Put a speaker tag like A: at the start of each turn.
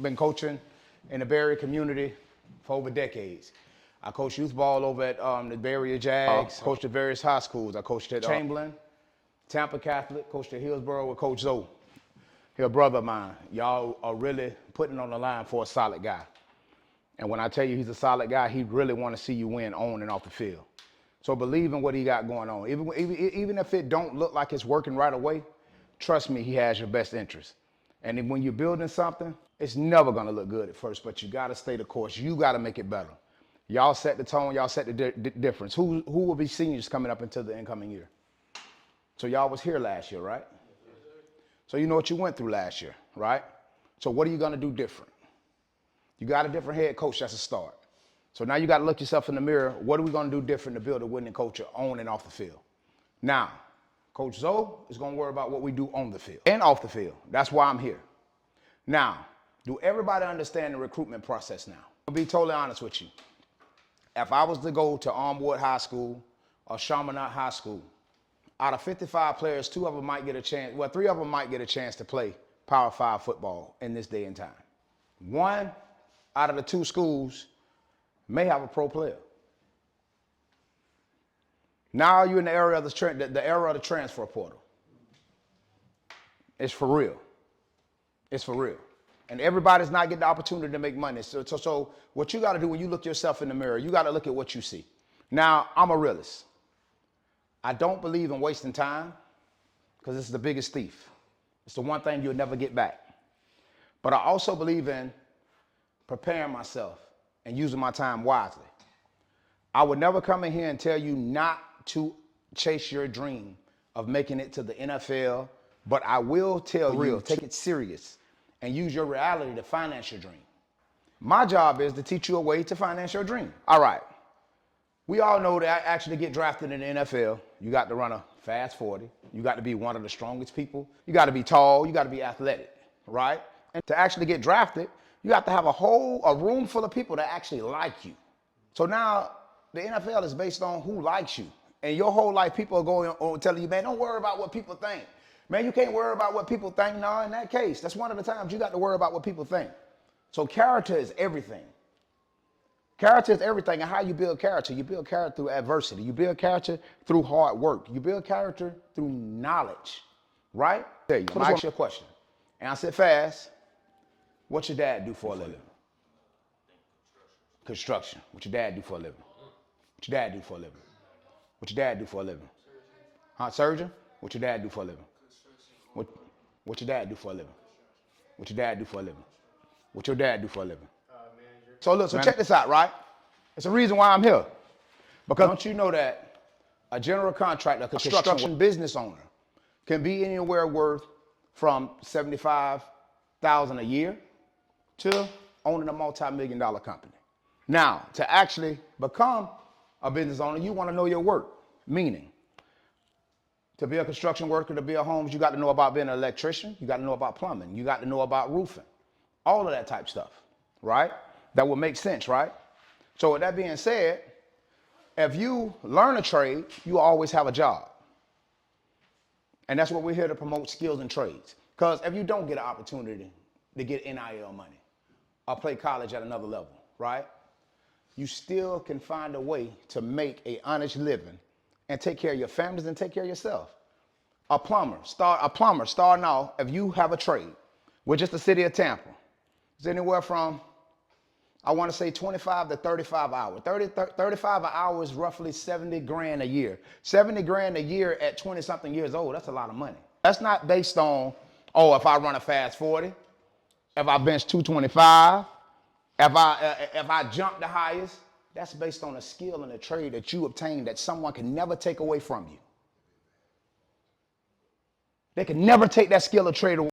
A: been coaching in the Bay Area community for over decades. I coached youth ball over at the Bay Area Jags, coached at various high schools. I coached at Chamberlain, Tampa Catholic, coached at Hillsborough with Coach Zo. He's a brother of mine. Y'all are really putting on the line for a solid guy. And when I tell you he's a solid guy, he really want to see you win on and off the field. So believe in what he got going on. Even if it don't look like it's working right away, trust me, he has your best interest. And then when you're building something, it's never going to look good at first, but you got to stay the course. You got to make it better. Y'all set the tone. Y'all set the difference. Who will be seniors coming up into the incoming year? So y'all was here last year, right? So you know what you went through last year, right? So what are you going to do different? You got a different head coach. That's a start. So now you got to look yourself in the mirror. What are we going to do different to build a winning culture on and off the field? Now, Coach Zo is going to worry about what we do on the field and off the field. That's why I'm here. Now, do everybody understand the recruitment process now? I'll be totally honest with you. If I was to go to Armwood High School or Chaminade High School, out of 55 players, 2 of them might get a chance, well, 3 of them might get a chance to play Power 5 football in this day and time. 1 out of the 2 schools may have a pro player. Now you're in the era of the transfer portal. It's for real. It's for real. And everybody's not getting the opportunity to make money. So what you got to do when you look yourself in the mirror, you got to look at what you see. Now, I'm a realist. I don't believe in wasting time because it's the biggest thief. It's the one thing you'll never get back. But I also believe in preparing myself and using my time wisely. I would never come in here and tell you not to chase your dream of making it to the NFL, but I will tell you, take it serious and use your reality to finance your dream. My job is to teach you a way to finance your dream. All right. We all know that actually to get drafted in the NFL, you got to run a fast 40. You got to be one of the strongest people. You got to be tall. You got to be athletic, right? And to actually get drafted, you have to have a room full of people that actually like you. So now the NFL is based on who likes you. And your whole life, people are going on telling you, man, don't worry about what people think. Man, you can't worry about what people think. No, in that case, that's one of the times you got to worry about what people think. So character is everything. Character is everything. And how you build character? You build character through adversity. You build character through hard work. You build character through knowledge, right? There you go. I'm ask you a question. Answer it fast. What your dad do for a living? Construction. What your dad do for a living? What your dad do for a living? What your dad do for a living? Huh? Surgeon? What your dad do for a living? What your dad do for a living? What your dad do for a living? What your dad do for a living? So look, check this out, right? It's the reason why I'm here. Because don't you know that a general contractor, a construction business owner, can be anywhere worth from $75,000 a year to owning a multi-million-dollar company. Now, to actually become a business owner, you want to know your work. Meaning, to be a construction worker, to be a homes, you got to know about being an electrician. You got to know about plumbing. You got to know about roofing. All of that type stuff, right? That would make sense, right? So with that being said, if you learn a trade, you always have a job. And that's what we're here to promote, skills and trades. Because if you don't get an opportunity to get NIL money or play college at another level, right? You still can find a way to make an honest living and take care of your families and take care of yourself. A plumber starting off, if you have a trade with just the city of Tampa, it's anywhere from, I want to say 25 to 35 hours. 35 an hour is roughly 70 grand a year. 70 grand a year at 20 something years old, that's a lot of money. That's not based on, oh, if I run a fast 40, if I bench 225, if I jump the highest. That's based on a skill and a trade that you obtain that someone can never take away from you. They can never take that skill or trade away.